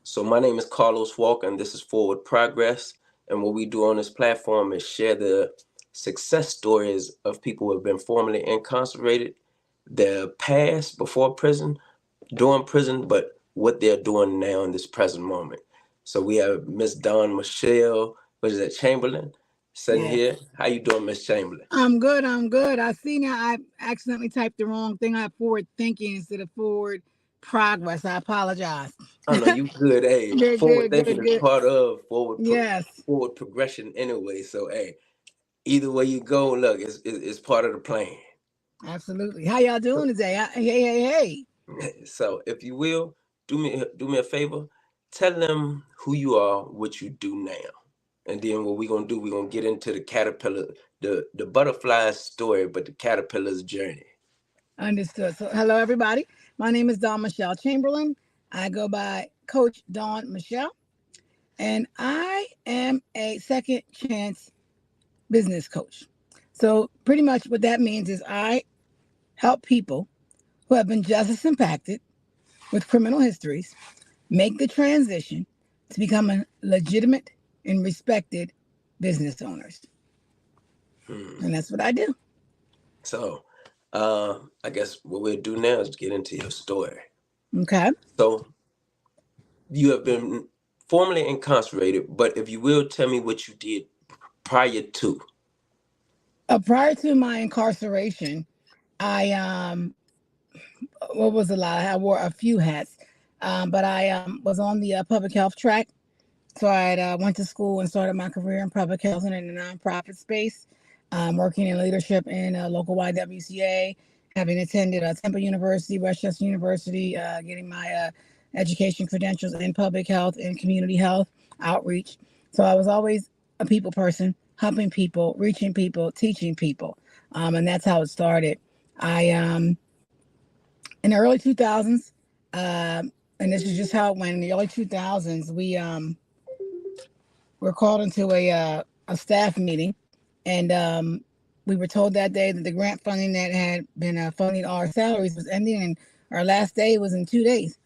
So my name is Carlos Walker, and this is Forward Progress. And what we do on this platform is share the success stories of people who have been formerly incarcerated, their past before prison, during prison, but what they're doing now in this present moment. So we have Miss Dawn Michelle, what is that, Chamberlain, sitting Yes. here. How you doing, Miss Chamberlain? I'm good. I'm good. I see now I accidentally typed the wrong thing. I have forward thinking instead of forward progress. I apologize. Oh no, you good. Hey, Good, forward good, thinking good, is good. part of Yes, forward progression anyway. So hey, either way you go, look, it's part of the plan. absolutely. How y'all doing today? Hey. So if you will, do me a favor, tell them who you are, what you do now, and then what we're gonna do, we're gonna get into the caterpillar, the butterfly's story, but the caterpillar's journey. Understood. So, hello, everybody. My name is Dawn Michelle Chamberlain. I go by Coach Dawn Michelle, and I am a second chance business coach. So, pretty much what that means is I help people who have been justice impacted with criminal histories make the transition to becoming legitimate and respected business owners. Hmm. And that's what I do. So, I guess what we'll do now is get into your story. Okay. So, you have been formerly incarcerated, but if you will, tell me what you did prior to. Prior to my incarceration, I what was a lot? I wore a few hats, but I was on the public health track. So I went to school and started my career in public health and in the nonprofit space, working in leadership in local YWCA, having attended Temple University, Westchester University, getting my education credentials in public health and community health outreach. So I was always a people person, helping people, reaching people, teaching people, and that's how it started. I in the early 2000s, and this is just how it went. In the early 2000s, we were called into a staff meeting, and we were told that day that the grant funding that had been funding our salaries was ending, and our last day was in 2 days.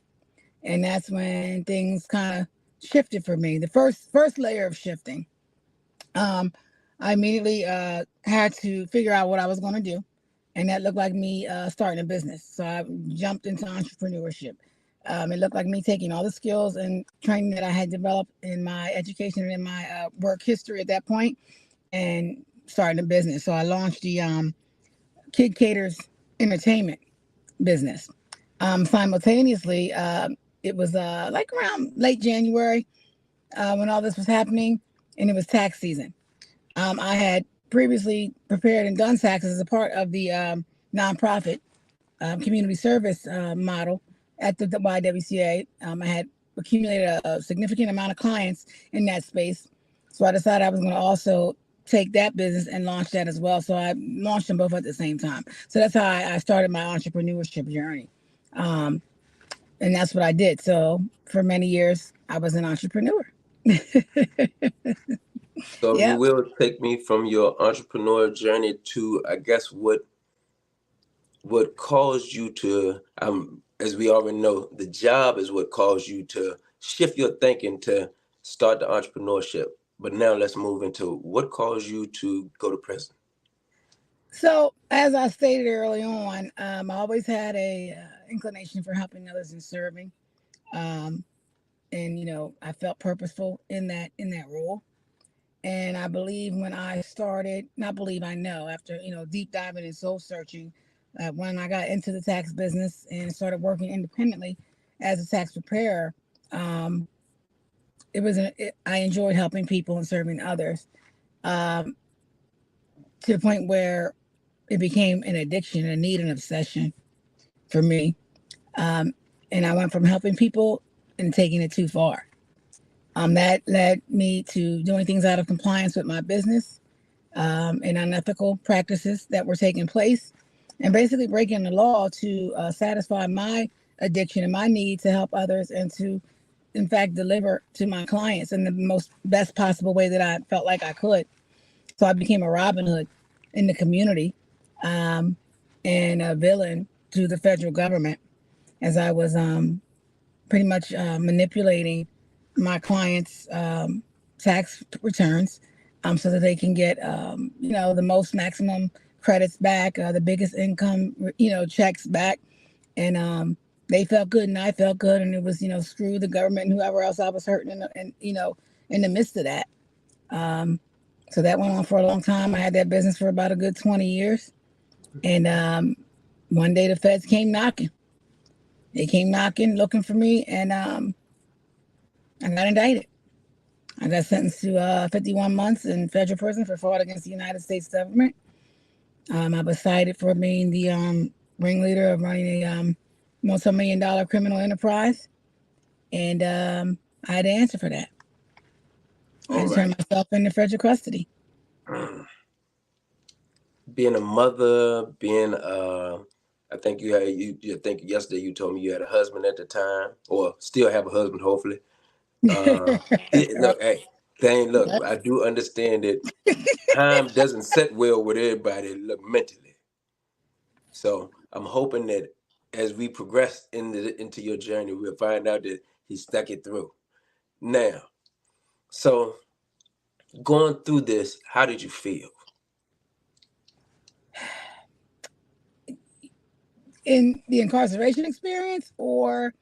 And that's when things kind of shifted for me. The first layer of shifting, I immediately had to figure out what I was going to do, and that looked like me starting a business. So I jumped into entrepreneurship. It looked like me taking all the skills and training that I had developed in my education and in my work history at that point, and starting a business. So I launched the Kid Caters Entertainment business. Simultaneously, it was like around late January when all this was happening, and it was tax season. I had previously prepared and done taxes as a part of the nonprofit community service model at the YWCA. I had accumulated a significant amount of clients in that space. So I decided I was going to also take that business and launch that as well. So I launched them both at the same time. So that's how I started my entrepreneurship journey. And that's what I did. So for many years, I was an entrepreneur. So if you Yeah. will, take me from your entrepreneur journey to, I guess, what caused you to, as we already know, the job is what caused you to shift your thinking to start the entrepreneurship. But now let's move into what caused you to go to prison. So as I stated early on, I always had a inclination for helping others and serving. Um, and I felt purposeful in that role. And I believe when I started, not believe, I know after deep diving and soul searching, when I got into the tax business and started working independently as a tax preparer, um, I enjoyed helping people and serving others, um, to the point where it became an addiction, a need, an obsession for me. Um, and I went from helping people and taking it too far. That led me to doing things out of compliance with my business, and unethical practices that were taking place, and basically breaking the law to satisfy my addiction and my need to help others and to, in fact, deliver to my clients in the most best possible way that I felt like I could. So I became a Robin Hood in the community, and a villain to the federal government as I was pretty much manipulating my clients' tax returns so that they can get, the most maximum credits back, the biggest income, checks back. And they felt good and I felt good. And it was, screw the government and whoever else I was hurting in the midst of that. So that went on for a long time. I had that business for about a good 20 years. And one day the feds came knocking. They came knocking, looking for me, and I got indicted. I got sentenced to 51 months in federal prison for fraud against the United States government. I was cited for being the ringleader of running a multi-million-dollar criminal enterprise, and I had to answer for that. I had to turn myself into federal custody. Being a mother, I think I think yesterday you told me you had a husband at the time, or still have a husband, hopefully. Look, hey, look, I do understand that time doesn't set well with everybody, look, mentally. So I'm hoping that as we progress into your journey, we'll find out that he stuck it through. Now, so going through this, how did you feel? In the incarceration experience, or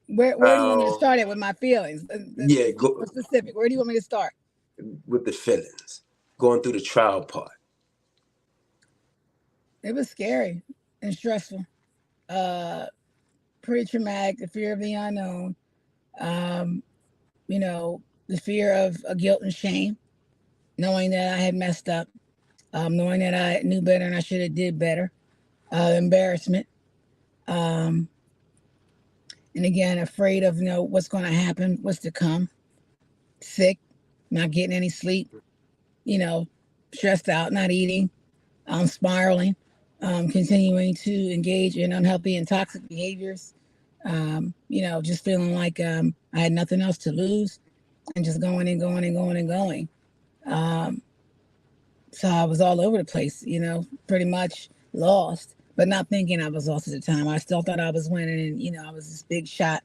where do you want me to start at with my feelings? Yeah, go specific. Where do you want me to start? With the feelings, going through the trial part. It was scary and stressful. Pretty traumatic. The fear of the unknown. The fear of guilt and shame, knowing that I had messed up, knowing that I knew better and I should have did better. Embarrassment. And again, afraid of what's going to happen, what's to come. Sick, not getting any sleep. Stressed out, not eating. Spiraling. Continuing to engage in unhealthy and toxic behaviors. Just feeling like I had nothing else to lose, and just going and going and going and going. So I was all over the place, pretty much lost, but not thinking I was lost at the time. I still thought I was winning, and I was this big shot.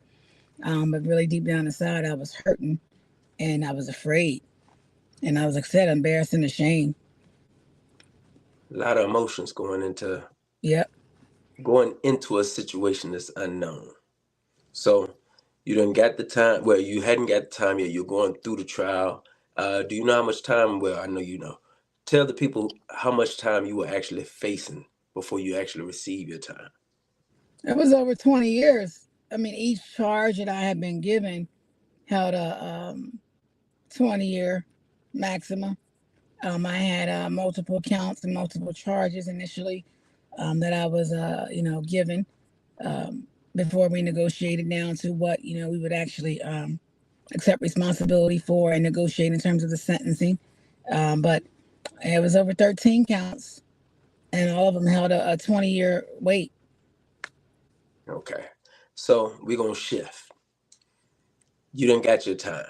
But really deep down inside, I was hurting, and I was afraid, and I was, like I said, embarrassed and ashamed. A lot of emotions going into a situation that's unknown. So you didn't get the time. Well, you hadn't got the time yet. You're going through the trial. Do you know how much time? Well, I know you know. Tell the people how much time you were actually facing before you actually receive your time. It was over 20 years. I mean, each charge that I had been given held a 20-year maximum. I had multiple counts and multiple charges initially that I was, given before we negotiated down to what, we would actually accept responsibility for and negotiate in terms of the sentencing. But it was over 13 counts, and all of them held a 20-year wait. Okay. So we're going to shift. You didn't got your time.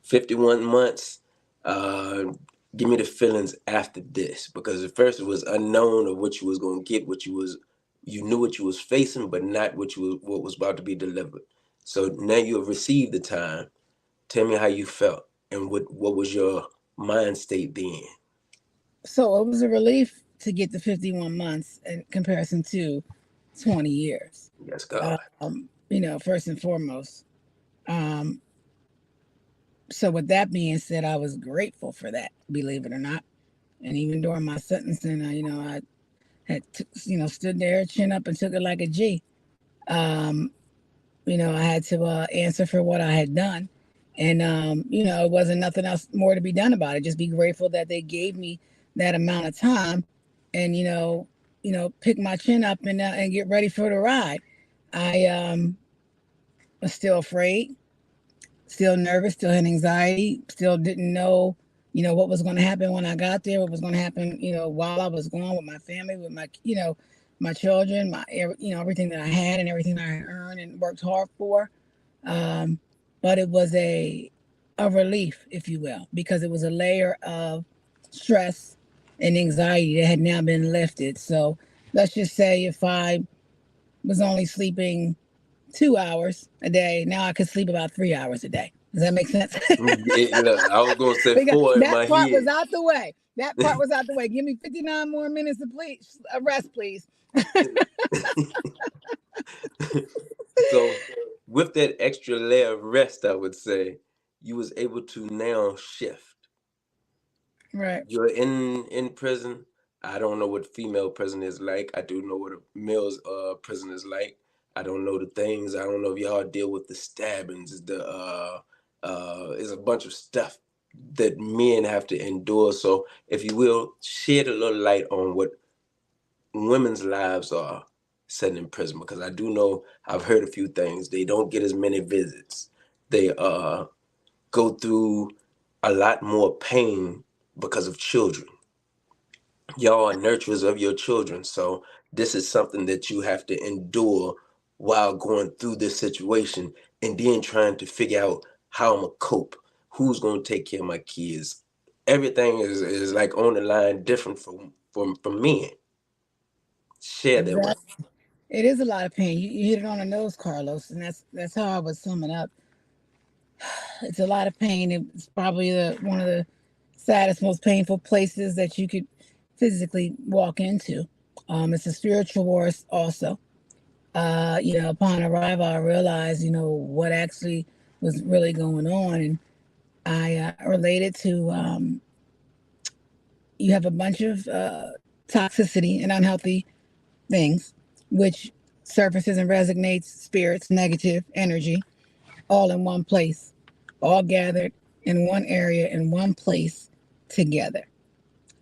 51 months. Give me the feelings after this, because at first it was unknown of what you was going to get, you knew what you was facing, but not what was about to be delivered. So now you have received the time. Tell me how you felt and what was your mind state then? So it was a relief to get the 51 months in comparison to 20 years. Yes, God. First and foremost. So with that being said, I was grateful for that, believe it or not. And even during my sentencing, I had, stood there, chin up, and took it like a G. I had to answer for what I had done. And, it wasn't nothing else more to be done about it. Just be grateful that they gave me that amount of time and, pick my chin up and get ready for the ride. I was still afraid, still nervous, still had anxiety, still didn't know, what was going to happen when I got there, what was going to happen, while I was gone with my family, with my, my children, everything that I had and everything I earned and worked hard for. But it was a relief, if you will, because it was a layer of stress and anxiety that had now been lifted. So let's just say if I was only sleeping 2 hours a day. Now I could sleep about 3 hours a day. Does that make sense? Look, I was gonna say Because 4 in that my part was head. out the way. That part was out the way. Give me 59 more minutes of rest, please. So with that extra layer of rest, I would say you was able to now shift. Right. You're in prison. I don't know what female prison is like. I do know what a male's prison is like. I don't know the things. I don't know if y'all deal with the stabbings. Is a bunch of stuff that men have to endure. So if you will, shed a little light on what women's lives are set in prison, because I do know I've heard a few things. They don't get as many visits. They go through a lot more pain because of children. Y'all are nurturers of your children, so this is something that you have to endure while going through this situation, and then trying to figure out how I'm gonna cope, who's gonna take care of my kids. Everything is like on the line, different from men. Share that with Exactly. It is a lot of pain. You hit it on the nose, Carlos, and that's how I would sum it up. It's a lot of pain. It's probably one of the saddest, most painful places that you could physically walk into. It's a spiritual war also. Upon arrival, I realized, what actually was really going on. And I related to you have a bunch of toxicity and unhealthy things, which surfaces and resonates spirits, negative energy, all in one place, all gathered in one area, in one place together.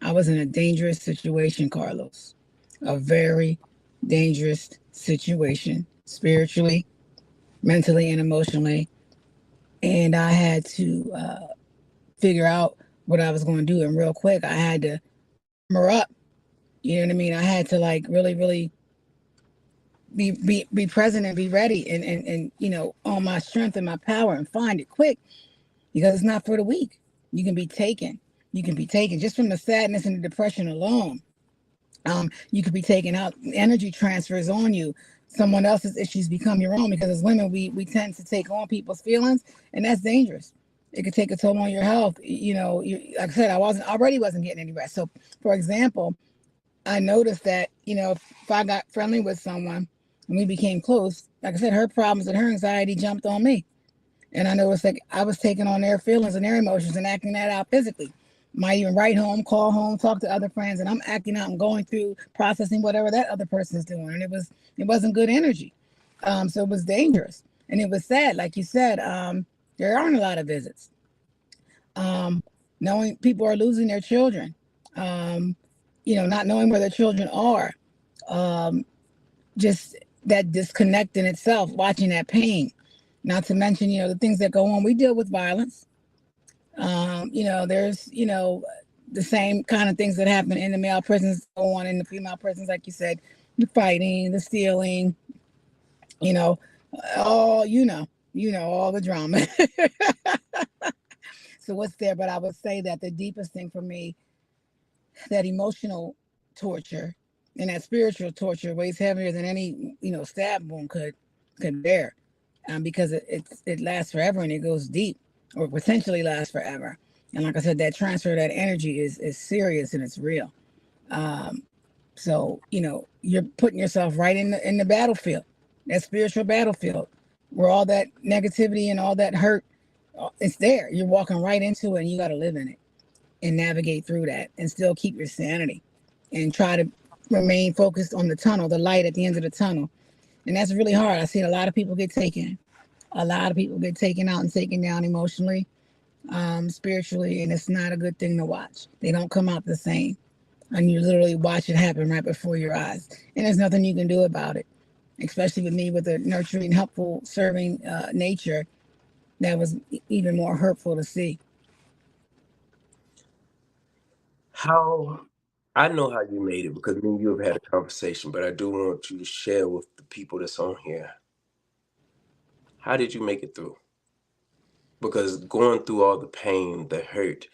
I was in a dangerous situation, Carlos. A very dangerous situation, spiritually, mentally, and emotionally. And I had to figure out what I was going to do. And real quick, I had to armor up. You know what I mean? I had to like really, really be present and be ready and on my strength and my power and find it quick, because it's not for the weak. You can be taken. You can be taken just from the sadness and the depression alone. You could be taken out. Energy transfers on you. Someone else's issues become your own, because as women, we tend to take on people's feelings, and that's dangerous. It could take a toll on your health. Like I said, I wasn't getting any rest. So, for example, I noticed that if I got friendly with someone and we became close, like I said, her problems and her anxiety jumped on me. And I noticed like I was taking on their feelings and their emotions and acting that out physically. Might even write home, call home, talk to other friends, and I'm acting out and going through processing whatever that other person is doing. And it wasn't good energy. So it was dangerous. And it was sad, like you said, there aren't a lot of visits. Um, Knowing people are losing their children, not knowing where their children are, um, just that disconnect in itself, watching that pain. Not to mention, the things that go on. We deal with violence. There's, the same kind of things that happen in the male prisons go on in the female prisons, like you said, the fighting, the stealing, you know, all, all the drama. So what's there? But I would say that the deepest thing for me, that emotional torture and that spiritual torture weighs heavier than any, stab wound could bear, because it lasts forever and it goes deep, or potentially lasts forever. And like I said, that transfer of that energy is serious and it's real. Um, so you're putting yourself right in the battlefield, that spiritual battlefield, where all that negativity and all that hurt, it's there. You're walking right into it, and you got to live in it and navigate through that and still keep your sanity and try to remain focused on the tunnel, the light at the end of the tunnel. And that's really hard. I see a lot of people get taken. A lot of people get taken out and taken down emotionally, spiritually, and it's not a good thing to watch. They don't come out the same. And you literally watch it happen right before your eyes. And there's nothing you can do about it, especially with me with a nurturing, helpful, serving nature. That was even more hurtful to see. how I know how you made it, because me and you have had a conversation, but I do want you to share with the people that's on here. How did you make it through? Because going through all the pain, the hurt,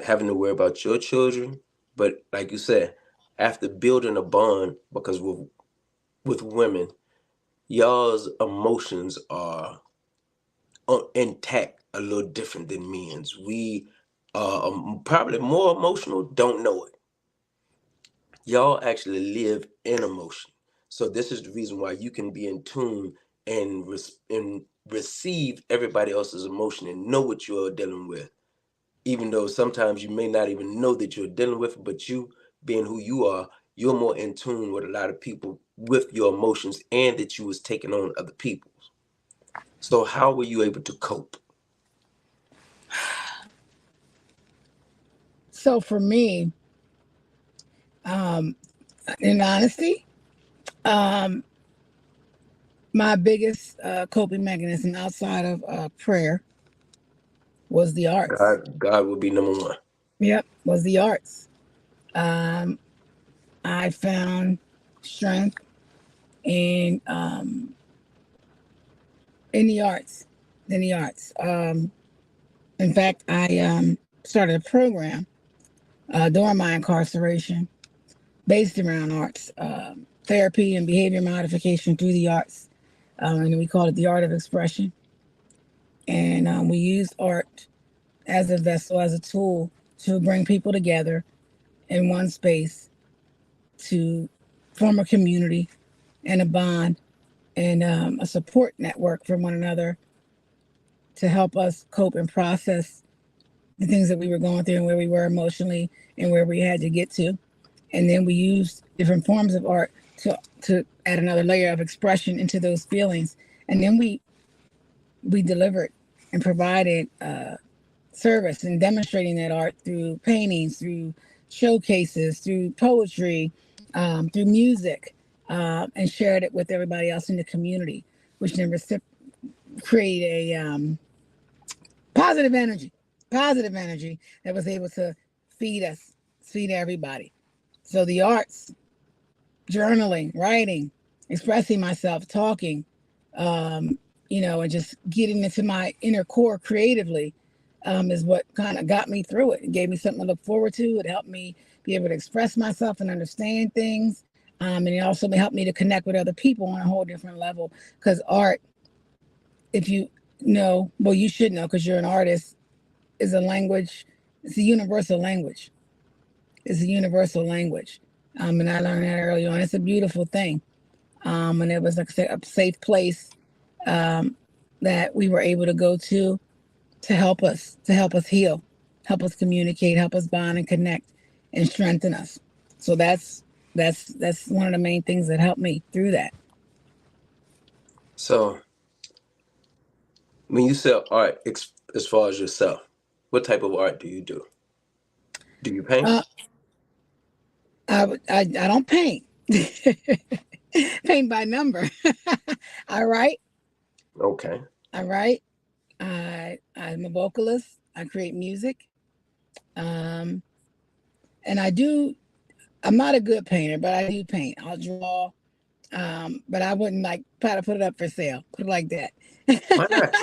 having to worry about your children, but like you said, after building a bond, because with women, y'all's emotions are intact a little different than men's. We are probably more emotional, don't know it. Y'all actually live in emotion. So this is the reason why you can be in tune and receive everybody else's emotion and know what you're dealing with. Even though sometimes you may not even know that you're dealing with it, but you being who you are, you're more in tune with a lot of people with your emotions and that you was taking on other people's. So how were you able to cope? So for me, in honesty, um, my biggest coping mechanism outside of prayer was the arts. God will be number one. Yep, was the arts. Um, I found strength in um, in the arts. In the arts. In fact, I started a program during my incarceration based around arts, therapy and behavior modification through the arts, and we call it the art of expression. And we used art as a vessel, as a tool to bring people together in one space to form a community and a bond and a support network for one another to help us cope and process the things that we were going through and where we were emotionally and where we had to get to. And then we used different forms of art to add another layer of expression into those feelings. And then we delivered and provided service and demonstrating that art through paintings, through showcases, through poetry, through music, and shared it with everybody else in the community, which then created a positive energy, positive energy that was able to feed us, feed everybody. So the arts, journaling, writing, expressing myself, talking, and just getting into my inner core creatively is what kind of got me through it. It gave me something to look forward to. It helped me be able to express myself and understand things. And it also helped me to connect with other people on a whole different level. Because art, if you know, well, you should know because you're an artist, is a language. It's a universal language. It's a universal language. And I learned that early on. It's a beautiful thing. And it was like a safe place that we were able to go to help us heal, help us communicate, help us bond and connect and strengthen us. So that's one of the main things that helped me through that. So when you sell art, as far as yourself, what type of art do you do? Do you paint? Uh, I don't paint. Paint by number. I write. Okay. I write. I'm a vocalist. I create music. Um, and I do. I'm not a good painter, but I do paint. I'll draw. But I wouldn't like try to put it up for sale. Put it like that. Why not?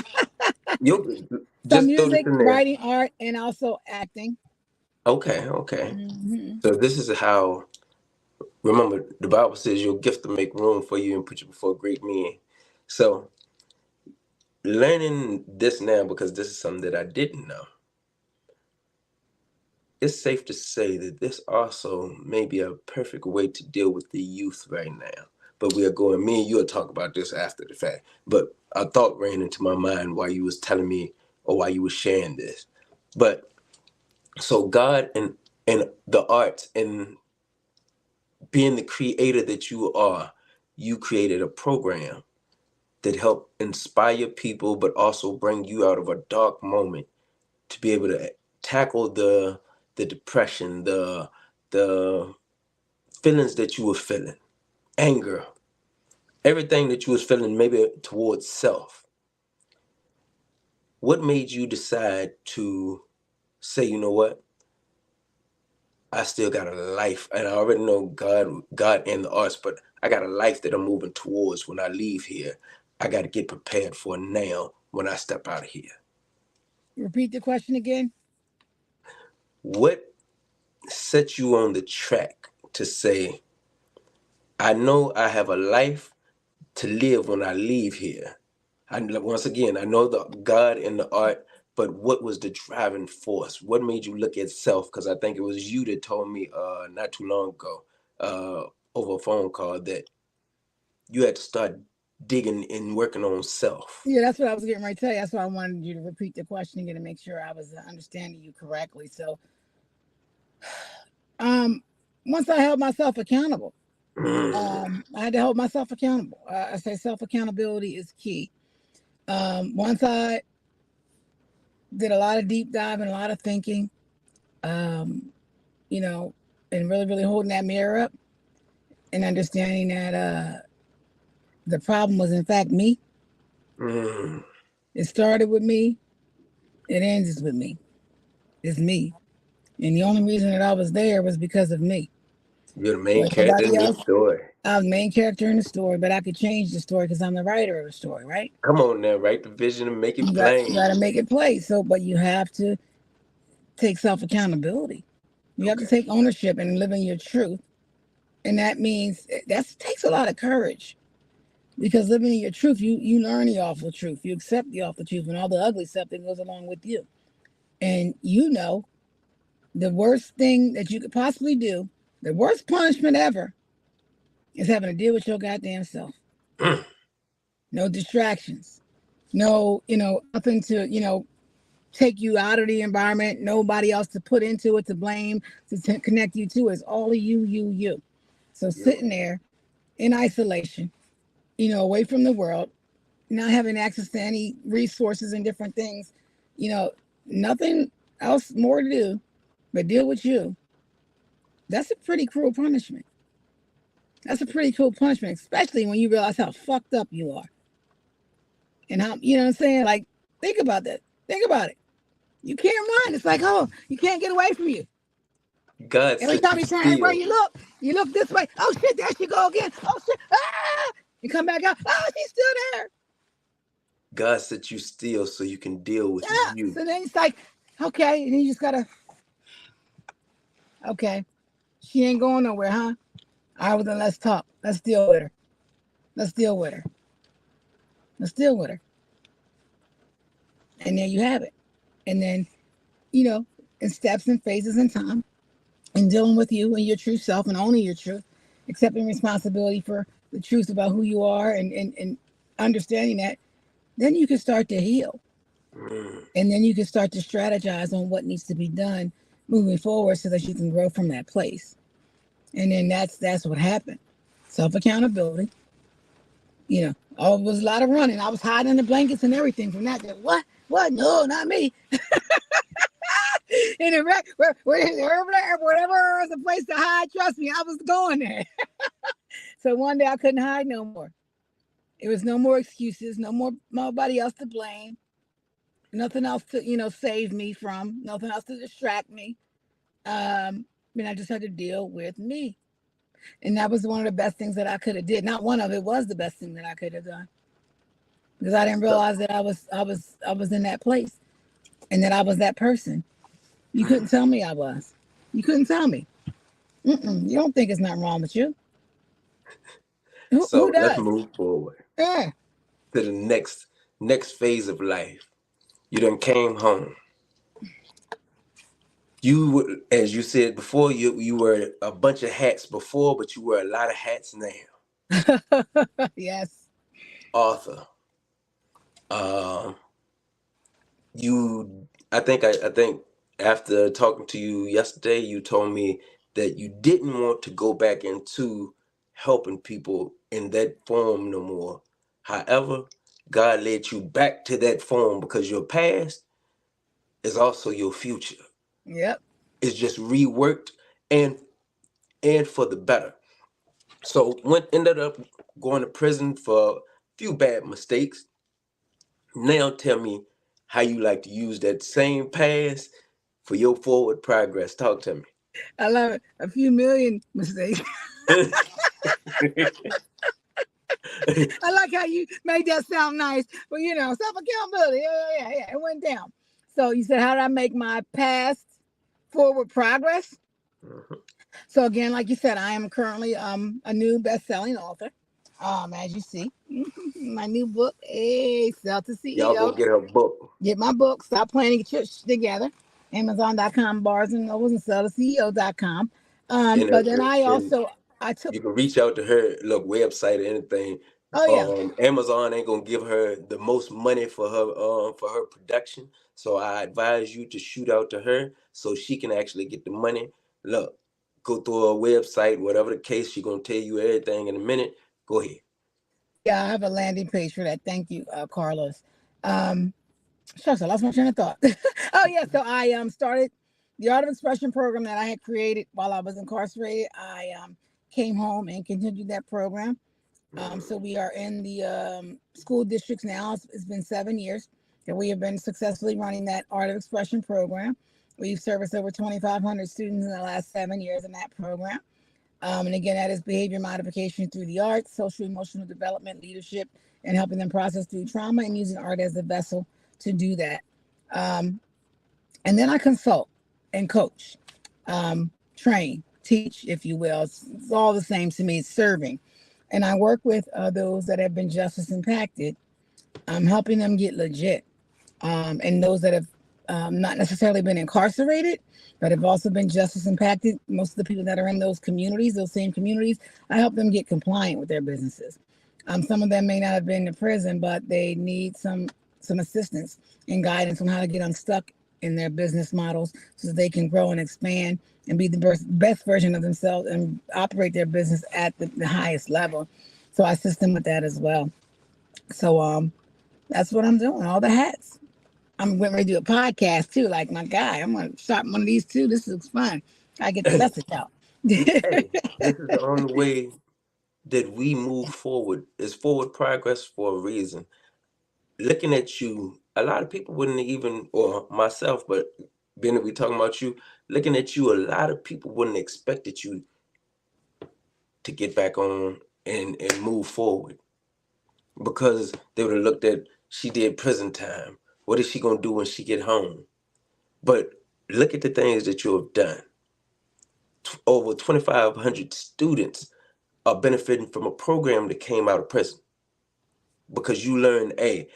You So just throw this music, in there. writing, art, and also acting. Okay, okay. Hmm. So this is how. Remember, the Bible says your gift to make room for you and put you before great men. So learning this now, because this is something that I didn't know, it's safe to say that this also may be a perfect way to deal with the youth right now. But we are going, me and you will talk about this after the fact. But a thought ran into my mind while you was telling me or while you was sharing this. But so God and the arts and being the creator that you are, you created a program that helped inspire people, but also bring you out of a dark moment to be able to tackle the depression, the feelings that you were feeling, anger, everything that you was feeling, maybe towards self. What made you decide to say, you know what? I still got a life, and I already know God and the arts, but I got a life that I'm moving towards when I leave here. I got to get prepared for now when I step out of here. Repeat the question again. What set you on the track to say, I know I have a life, to live when I leave here? Once again, I know the God and the art, but what was the driving force? What made you look at self? Because I think it was you that told me not too long ago over a phone call that you had to start digging and working on self. Yeah, that's what I was getting ready to tell you. That's why I wanted you to repeat the question again to make sure I was understanding you correctly. So, um, once I held myself accountable, I had to hold myself accountable. I say self accountability is key. Once I did a lot of deep dive and a lot of thinking, um, you know, and really, really holding that mirror up and understanding that the problem was in fact me. Mm. It started with me. It ends with me. It's me. And the only reason that I was there was because of me. You're the main For character anybody in else, this story. I was the main character in the story, but I could change the story because I'm the writer of the story, right? Come on now, write the vision and make it You got plain. to make it play. So, but you have to take self accountability. You have to Okay. take ownership and live in your truth, and that means that takes a lot of courage. Because living in your truth, you learn the awful truth, you accept the awful truth, and all the ugly stuff that goes along with you. And you know the worst thing that you could possibly do, the worst punishment ever, is having to deal with your goddamn self. No distractions. No, nothing to, take you out of the environment. Nobody else to put into it, to blame, to connect you to. It's all of you. So You. sitting there in isolation, away from the world, not having access to any resources and different things, you know, nothing else more to do but deal with you. That's a pretty cruel punishment. That's a pretty cruel punishment, especially when you realize how fucked up you are. And how, you know what I'm saying? Like, think about that. Think about it. You can't run. It's like, oh, you can't get away from you. God Every set time you you turn everywhere still. you look this way. Oh shit, there she go again. Oh shit. Ah! You come back out. Oh, she's still there. God set you still so you can deal with Yeah. you. So then it's like, okay, and then you just gotta, okay, she ain't going nowhere, huh? All right, well then let's talk. Let's deal with her. Let's deal with her. Let's deal with her. And there you have it. And then, in steps and phases in time, and dealing with you and your true self and owning your truth, accepting responsibility for the truth about who you are and understanding that, then you can start to heal. Mm. And then you can start to strategize on what needs to be done moving forward so that you can grow from that place. And then that's what happened. Self accountability. Oh, it was a lot of running. I was hiding in the blankets and everything from that. What? What? No, not me. In the whatever was a place to hide, trust me, I was going there. So one day I couldn't hide no more. It was no more excuses, no more nobody else to blame, nothing else to save me from, nothing else to distract me. And I just had to deal with me, and that was one of the best things that I could have did. Not one of it was the best thing that I could have done because I didn't So, realize that I was in that place and that I was that person. You couldn't mm. tell me I was. You couldn't tell me. You don't think it's nothing wrong with you. Who So let's does? move forward Yeah. to the next phase of life. You done came home. As you said before, you were a bunch of hats before, but you wear a lot of hats now. Yes. Author. Um, I think after talking to you yesterday, you told me that you didn't want to go back into helping people in that form no more. However, God led you back to that form because your past is also your future. Yep. It's just reworked and and for the better. So ended up going to prison for a few bad mistakes. Now tell me how you like to use that same past for your forward progress. Talk to me. I love it. A few million mistakes. I like how you made that sound nice. But self accountability. Yeah. It went down. So you said, how did I make my past forward progress? Mhm. So again, like you said, I am currently a new best-selling author. As you see, my new book, hey, Sell to Y'all go CEO. get her book. Get my book, Stop Playing and Get Your Shit Together. Amazon.com, Barnes and Nobles, and selltoceo.com. And, But then I and also, I took, you can reach out to her, look, website or anything. oh yeah, Amazon ain't gonna give her the most money for her production. So I advise you to shoot out to her so she can actually get the money. Look, go through her website, whatever the case, she gonna tell you everything in a minute. Go ahead. yeah, I have a landing page for that. Thank you, Carlos. Um, Shucks, I lost my train of thought. Oh yeah, so I started the Art of Expression program that I had created while I was incarcerated. I came home and continued that program. So we are in the school districts now. It's been 7 years that we have been successfully running that Art of Expression program. We've serviced over 2,500 students in the last 7 years in that program. And again, that is behavior modification through the arts, social emotional development, leadership, and helping them process through trauma and using art as a vessel to do that. Um, and then I consult and coach, train, teach, if you will. It's all the same to me. It's serving. And I work with those that have been justice impacted. I'm helping them get legit. And those that have not necessarily been incarcerated, but have also been justice impacted. Most of the people that are in those communities, those same communities, I help them get compliant with their businesses. Some of them may not have been to prison, but they need some assistance and guidance on how to get unstuck in their business models so that they can grow and expand and be the best version of themselves and operate their business at the highest level. So I assist them with that as well. So that's what I'm doing, all the hats. I'm going to do a podcast too, like my guy. I'm going to start one of these too. This looks fun. I get the message out. Hey, this is the only way that we move forward. Is forward progress for a reason. Looking at you, a lot of people wouldn't even, or myself, but being that we talking about you, looking at you, a lot of people wouldn't expected you to get back on and move forward because they would have looked at she did prison time. What is she gonna do when she get home? But look at the things that you have done. Over 2,500 students are benefiting from a program that came out of prison because you learned, hey,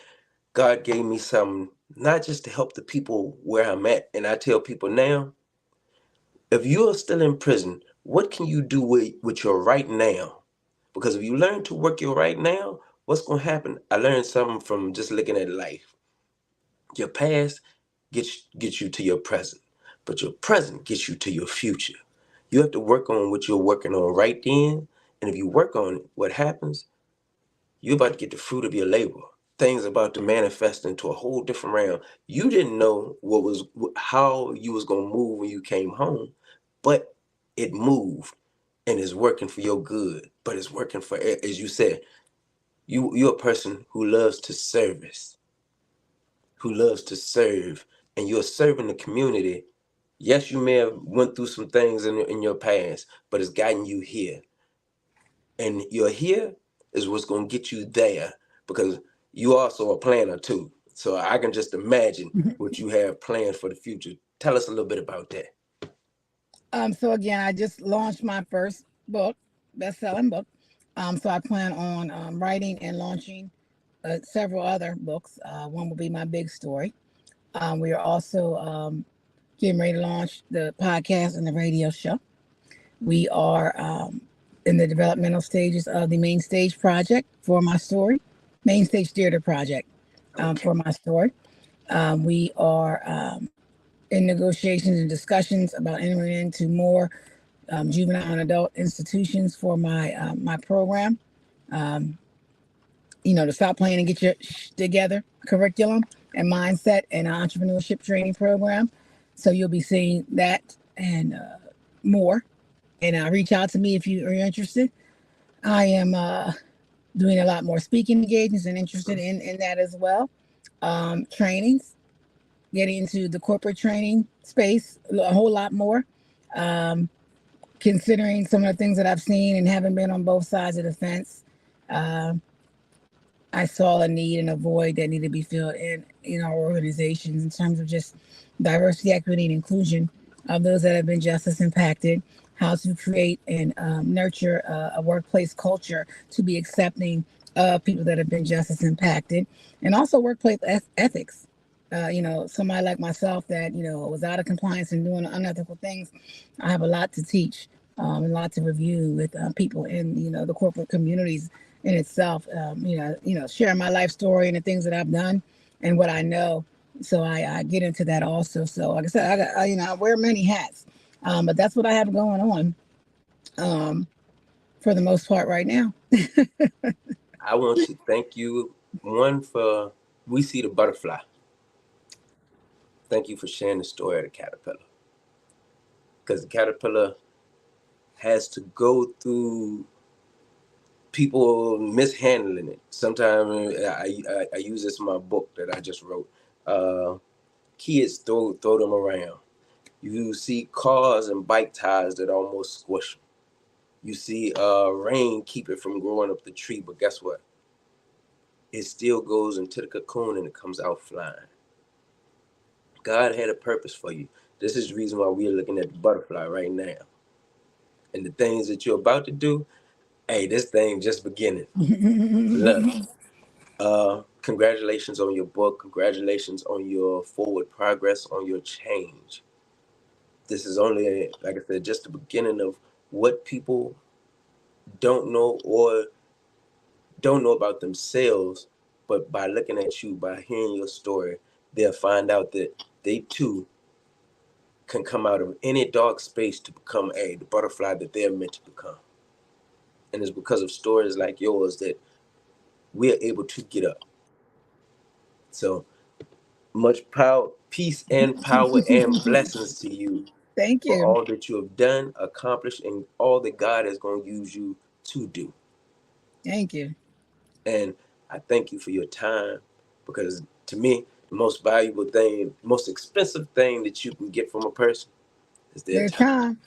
God gave me something not just to help the people where I'm at. And I tell people now, if you're still in prison, what can you do with your right now? Because if you learn to work your right now, what's going to happen? I learned something from just looking at life. Your past gets you to your present, but your present gets you to your future. You have to work on what you're working on right then. And if you work on it, what happens? You're about to get the fruit of your labor. Things about to manifest into a whole different realm. You didn't know how you was gonna move when you came home, but it moved and it's working for your good. But it's working for, as you said, you're a person who loves to service, who loves to serve, and you're serving the community. Yes, you may have went through some things in your past, but it's gotten you here. And your here is what's going to get you there because you also a planner too. So I can just imagine what you have planned for the future. Tell us a little bit about that. So again, I just launched my first book, best-selling book. So I plan on writing and launching several other books. One will be my big story. We are also getting ready to launch the podcast and the radio show. We are in the developmental stages of the main stage project for my story, main stage theater project for my story. We are in negotiations and discussions about entering into more juvenile and adult institutions for my program. To stop playing and get your together curriculum and mindset and entrepreneurship training program. So you'll be seeing that and more. And reach out to me if you are interested. I am doing a lot more speaking engagements and interested in that as well. Trainings, getting into the corporate training space a whole lot more. Considering some of the things that I've seen and having been on both sides of the fence, I saw a need and a void that needed to be filled in our organizations in terms of just diversity, equity, and inclusion of those that have been justice impacted, how to create and nurture a workplace culture to be accepting of people that have been justice impacted, and also workplace ethics. Somebody like myself that was out of compliance and doing unethical things, I have a lot to teach, and a lot to review with people in the corporate communities in itself. Sharing my life story and the things that I've done and what I know. So I get into that also. So like I said, I wear many hats, but that's what I have going on for the most part right now. I want to thank you, one, for we see the butterfly. Thank you for sharing the story of the caterpillar. Because the caterpillar has to go through people mishandling it. Sometimes I use this in my book that I just wrote. Kids throw them around. You see cars and bike tires that almost squish them. You see rain keep it from growing up the tree, but guess what? It still goes into the cocoon and it comes out flying. God had a purpose for you. This is the reason why we are looking at the butterfly right now. And the things that you're about to do, hey, this thing just beginning. Look, congratulations on your book. Congratulations on your forward progress, on your change. This is only, like I said, just the beginning of what people don't know or don't know about themselves. But by looking at you, by hearing your story, they'll find out that they too can come out of any dark space to become the butterfly that they're meant to become. And it's because of stories like yours that we're able to get up. So much power, peace, and power and blessings to you Thank for you. all that you have done, accomplished, and all that God is going to use you to do. Thank you. And I thank you for your time, because to me, the most valuable thing, most expensive thing that you can get from a person is their There's time. time.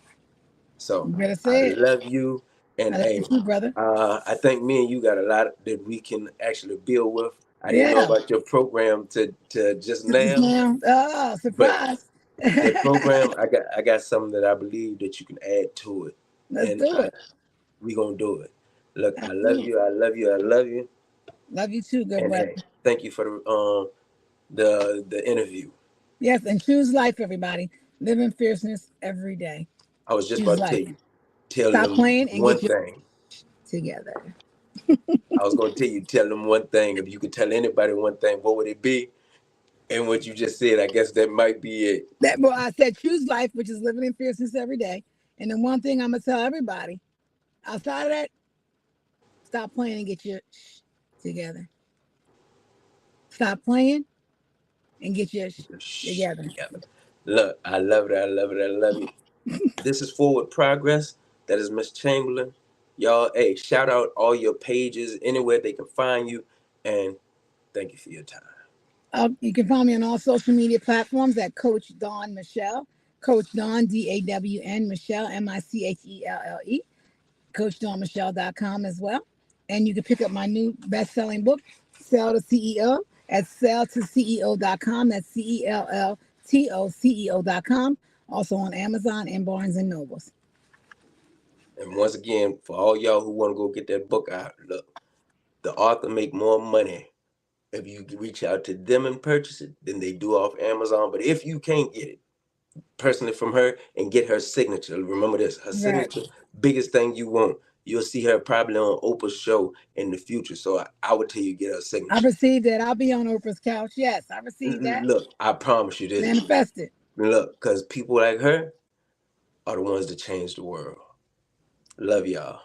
So You better I say it. love you. And I love you too, brother. I think me and you got a lot that we can actually build with. I didn't know Yeah. about your program to just Just now, now. Oh, but surprise. the program I got something that I believe that you can add to it, Let's and do it. we gonna do it. Look, I love Absolutely. you. I love you. I love you. Love you too, good And brother. hey, thank you for the interview. Yes, and choose life, everybody. Live in fierceness every day. I was just Choose about to tell life. you, tell Stop them playing and one get your thing. together. I was gonna tell you, tell them one thing. If you could tell anybody one thing, what would it be? And what you just said, I guess that might be it. That well, I said choose life, which is living in fierceness every day. And then one thing I'm gonna tell everybody outside of that, stop playing and get your together. Stop playing and get your Shh, together. together. Look, I love it. I love it. I love you. This is Forward Progress. That is Miss Chamberlain. Y'all, hey, shout out all your pages anywhere they can find you. And thank you for your time. You can find me on all social media platforms at Coach Dawn Michelle. Coach Dawn, DAWN, Michelle, Michelle. CoachDawnMichelle.com as well. And you can pick up my new best-selling book, Sell to CEO, at selltoceo.com. That's CELLTOCEO.com. Also on Amazon and Barnes and Nobles. And once again, for all y'all who want to go get that book out, look, the author make more money if you reach out to them and purchase it than they do off Amazon. But if you can't get it personally from her and get her signature, remember this, her Right. signature, biggest thing you want. You'll see her probably on Oprah's show in the future. So I would tell you get her I signature. received that. I'll be on Oprah's couch. Yes, I received that. Look, I promise you this. Manifested. Look, because people like her are the ones that change the world. Love y'all.